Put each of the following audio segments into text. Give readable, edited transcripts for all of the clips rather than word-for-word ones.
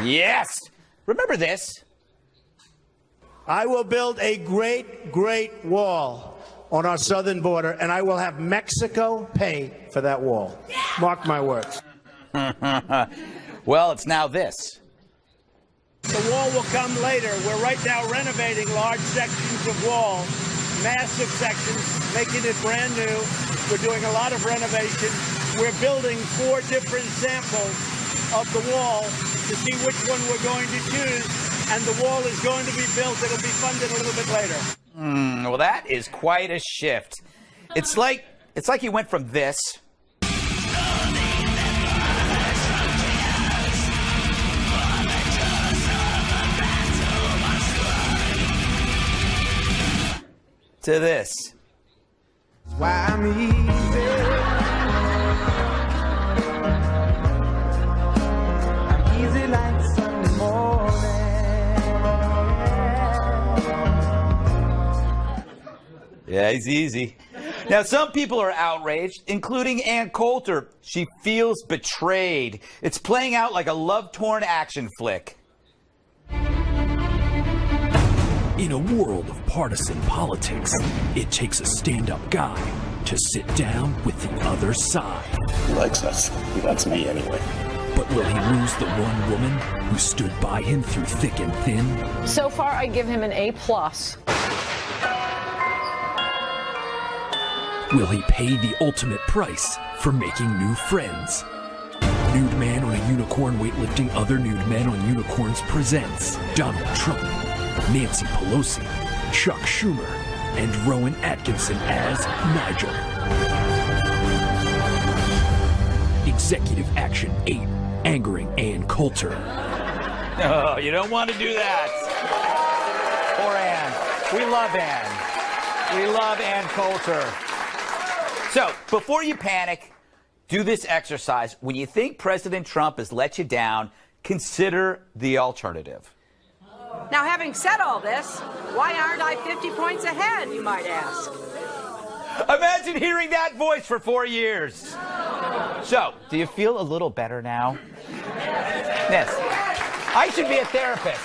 Yes. Remember this. I will build a great, great wall on our southern border, and I will have Mexico pay for that wall. Mark my words. Well, it's now this. The wall will come later. We're right now renovating large sections of wall, massive sections, making it brand new. We're doing a lot of renovation. We're building 4 different samples of the wall to see which one we're going to choose. And the wall is going to be built. It'll be funded a little bit later. Well, that is quite a shift. It's like you went from this to this. Why I'm easy. I'm easy like Sunday morning. Yeah, he's easy. Now, some people are outraged, including Ann Coulter. She feels betrayed. It's playing out like a love-torn action flick. In a world of partisan politics, it takes a stand-up guy to sit down with the other side. He likes us. That's me anyway. But will he lose the one woman who stood by him through thick and thin? So far, I give him an A+. Will he pay the ultimate price for making new friends? Nude Man on a Unicorn Weightlifting Other Nude Men on Unicorns presents Donald Trump, Nancy Pelosi, Chuck Schumer, and Rowan Atkinson as Nigel. Executive Action 8, Angering Ann Coulter. Oh, you don't want to do that. Poor Ann. We love Ann. We love Ann Coulter. So, before you panic, do this exercise. When you think President Trump has let you down, consider the alternative. Now, having said all this, why aren't I 50 points ahead, you might ask? Imagine hearing that voice for 4 years. So, do you feel a little better now? Yes. I should be a therapist.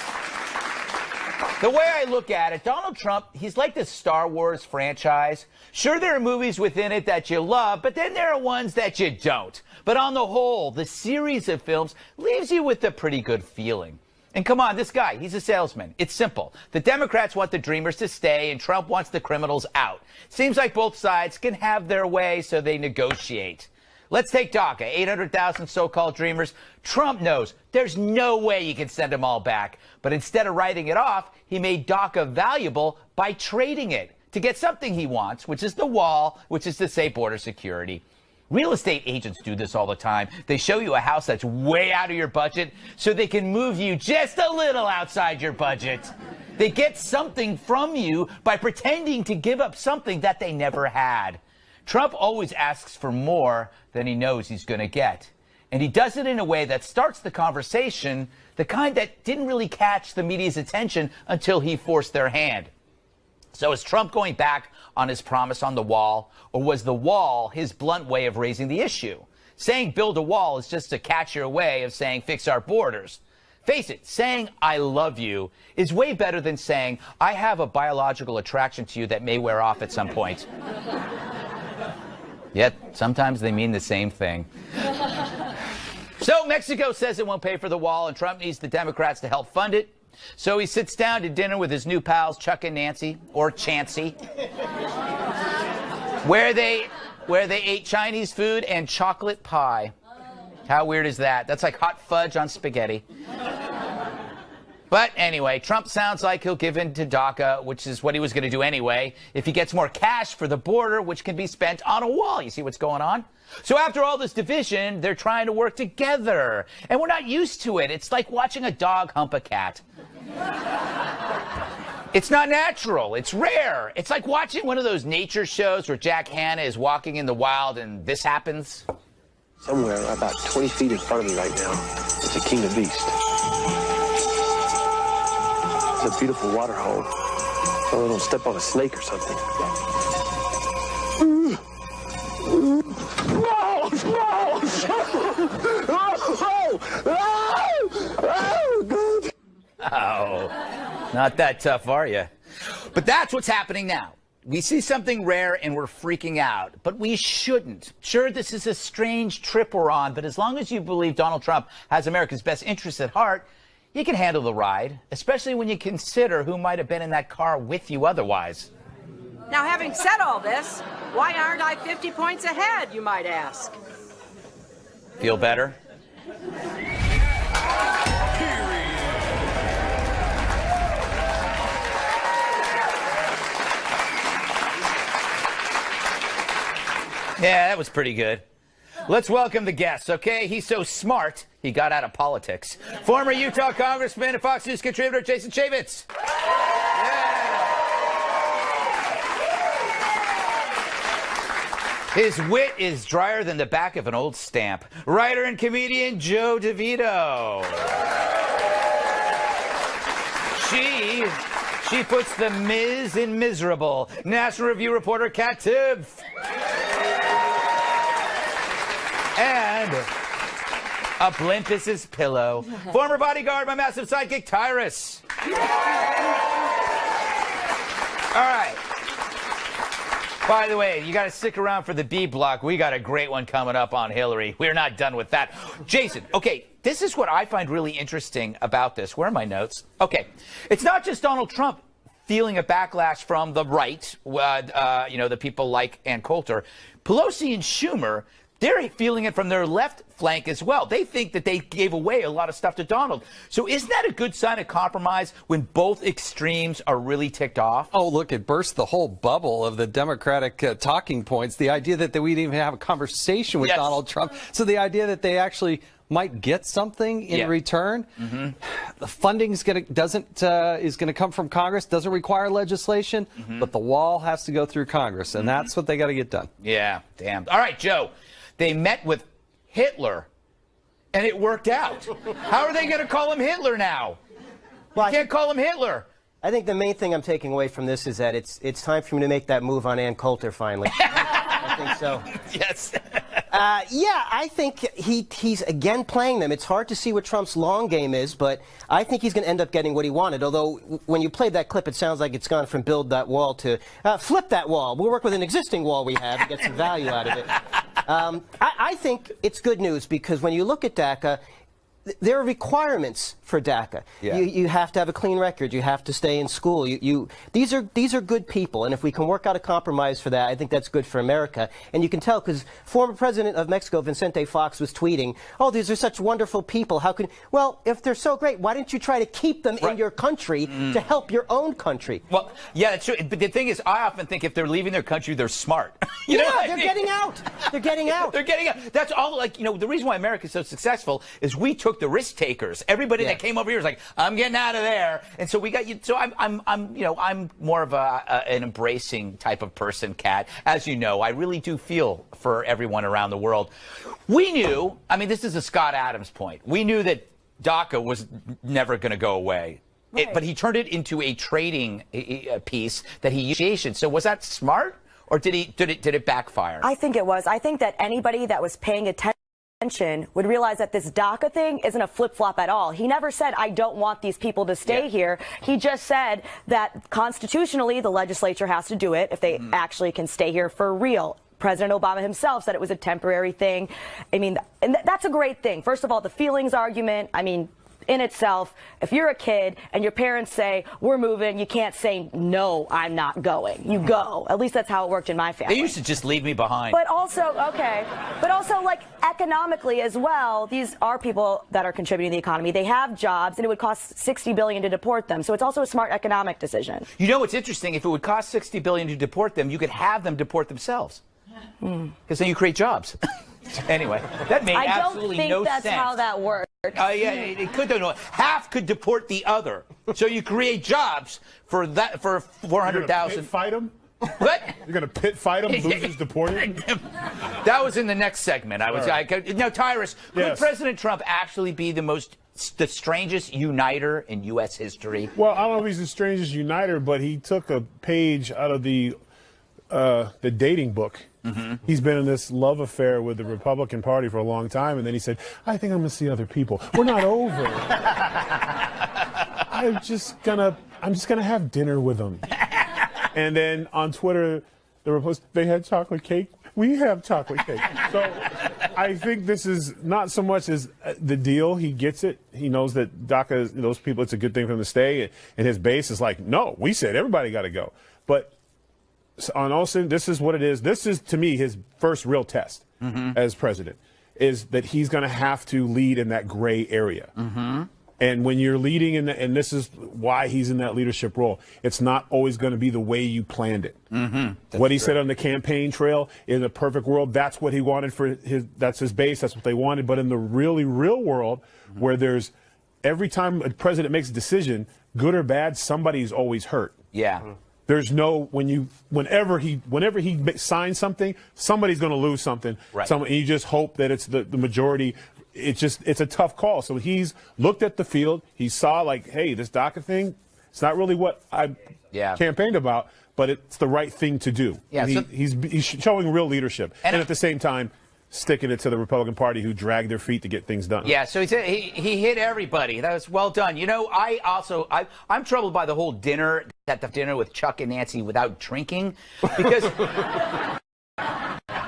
The way I look at it, Donald Trump, he's like the Star Wars franchise. Sure, there are movies within it that you love, but then there are ones that you don't. But on the whole, the series of films leaves you with a pretty good feeling. And come on, this guy, he's a salesman. It's simple. The Democrats want the dreamers to stay, and Trump wants the criminals out. Seems like both sides can have their way, so they negotiate. Let's take DACA, 800,000 so-called dreamers. Trump knows there's no way you can send them all back. But instead of writing it off, he made DACA valuable by trading it to get something he wants, which is the wall, which is to say border security. Real estate agents do this all the time. They show you a house that's way out of your budget so they can move you just a little outside your budget. They get something from you by pretending to give up something that they never had. Trump always asks for more than he knows he's going to get. And he does it in a way that starts the conversation, the kind that didn't really catch the media's attention until he forced their hand. So is Trump going back on his promise on the wall, or was the wall his blunt way of raising the issue? Saying build a wall is just a catchier way of saying fix our borders. Face it, saying I love you is way better than saying I have a biological attraction to you that may wear off at some point. Yet, sometimes they mean the same thing. So Mexico says it won't pay for the wall, and Trump needs the Democrats to help fund it. So he sits down to dinner with his new pals, Chuck and Nancy, or Chancey, where they ate Chinese food and chocolate pie. How weird is that? That's like hot fudge on spaghetti. But anyway, Trump sounds like he'll give in to DACA, which is what he was going to do anyway, if he gets more cash for the border, which can be spent on a wall. You see what's going on? So after all this division, they're trying to work together. And we're not used to it. It's like watching a dog hump a cat. It's not natural. It's rare. It's like watching one of those nature shows where Jack Hanna is walking in the wild and this happens. Somewhere about 20 feet in front of me right now is a king of beasts. It's a beautiful water hole. So I don't step on a snake or something. No! No! No! No! No! Not that tough, are you? But that's what's happening now. We see something rare and we're freaking out, but we shouldn't. Sure, this is a strange trip we're on, but as long as you believe Donald Trump has America's best interests at heart, you can handle the ride, especially when you consider who might have been in that car with you otherwise. Now, having said all this, why aren't I 50 points ahead, you might ask? Feel better? Yeah, that was pretty good. Let's welcome the guest, okay? He's so smart, he got out of politics. Former Utah Congressman and Fox News contributor Jason Chaffetz. His wit is drier than the back of an old stamp. Writer and comedian Joe DeVito. She puts the Miz in miserable. National Review reporter Kat Tibbs. And a blimp is his pillow. Former bodyguard, my massive sidekick, Tyrus. All right. By the way, you got to stick around for the B block. We got a great one coming up on Hillary. We're not done with that. Jason, okay, this is what I find really interesting about this. Where are my notes? Okay, it's not just Donald Trump feeling a backlash from the right, the people like Ann Coulter. Pelosi and Schumer, they're feeling it from their left flank as well. They think that they gave away a lot of stuff to Donald. So isn't that a good sign of compromise when both extremes are really ticked off? Oh, look, it burst the whole bubble of the Democratic talking points. The idea that we'd even have a conversation with Donald Trump. So the idea that they actually might get something in return. The funding is going to come from Congress. Doesn't require legislation, but the wall has to go through Congress, and that's what they got to get done. Yeah, damn. All right, Joe. They met with Hitler, and it worked out. How are they going to call him Hitler now? Well, you can't call him Hitler. I think the main thing I'm taking away from this is that it's time for him to make that move on Ann Coulter finally. I think so. Yes. Yeah, I think he's again playing them. It's hard to see what Trump's long game is, but I think he's going to end up getting what he wanted. Although, when you played that clip, it sounds like it's gone from build that wall to flip that wall. We'll work with an existing wall we have and get some value out of it. I think it's good news because when you look at DACA, there are requirements for DACA. Yeah. You have to have a clean record. You have to stay in school. These are good people, and if we can work out a compromise for that, I think that's good for America. And you can tell because former president of Mexico, Vicente Fox, was tweeting, "Oh, these are such wonderful people. How can?" Well, if they're so great, why didn't you try to keep them in your country to help your own country? Well, yeah, that's true. But the thing is, I often think if they're leaving their country, they're smart. They're getting out. They're getting out. They're getting out. That's all. The reason why America is so successful is we took the risk takers. Everybody that came over here was like, I'm getting out of there. And so we got you. So I'm more of an embracing type of person, Kat. As you know, I really do feel for everyone around the world. We knew, this is a Scott Adams point. We knew that DACA was never going to go away. Right. But he turned it into a trading piece that he used. So was that smart? Or did it backfire? I think it was. I think that anybody that was paying attention would realize that this DACA thing isn't a flip-flop at all. He never said, I don't want these people to stay here. He just said that constitutionally the legislature has to do it if they actually can stay here for real. President Obama himself said it was a temporary thing. And that's a great thing. First of all, the feelings argument, in itself, if you're a kid and your parents say, we're moving, you can't say, no, I'm not going. You go. At least that's how it worked in my family. They used to just leave me behind. But also, like economically as well, these are people that are contributing to the economy. They have jobs, and it would cost $60 billion to deport them. So it's also a smart economic decision. You know what's interesting? If it would cost $60 billion to deport them, you could have them deport themselves. Because then you create jobs. Anyway, that made absolutely no sense. I don't think that's how that works. Yeah, it could. No, half could deport the other. So you create jobs for 400,000. Fight them? What? You're going to pit fight them, losers deported? That was in the next segment. Now, Tyrus, could President Trump actually be the strangest uniter in U.S. history? Well, I don't know if he's the strangest uniter, but he took a page out of the dating book. He's been in this love affair with the Republican Party for a long time, and then he said, I think I'm going to see other people. We're not over. I'm just gonna have dinner with them. And then on Twitter, they had chocolate cake. We have chocolate cake. So I think this is not so much as the deal. He gets it. He knows that DACA, those people, it's a good thing for them to stay. And his base is like, no, we said everybody got to go. But on Olsen, this is what it is. This is, to me, his first real test as president, is that he's going to have to lead in that gray area. And when you're leading and this is why he's in that leadership role, it's not always going to be the way you planned it. What he said on the campaign trail, in a perfect world, that's what he wanted that's his base, that's what they wanted. But in the really real world, where there's every time a president makes a decision, good or bad, somebody's always hurt. Yeah. There's no, whenever he signs something, somebody's going to lose something. Right. And you just hope that it's the majority. It's a tough call. So he's looked at the field. He saw, like, hey, this DACA thing, it's not really what I campaigned about, but it's the right thing to do. Yeah, he's showing real leadership. And at the same time, sticking it to the Republican Party, who dragged their feet to get things done. Yeah, so he hit everybody. That was well done. You know, I'm troubled by the whole dinner with Chuck and Nancy without drinking, because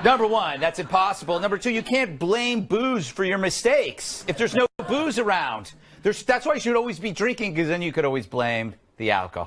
number one, that's impossible. Number two, you can't blame booze for your mistakes if there's no booze around. That's why you should always be drinking, because then you could always blame the alcohol.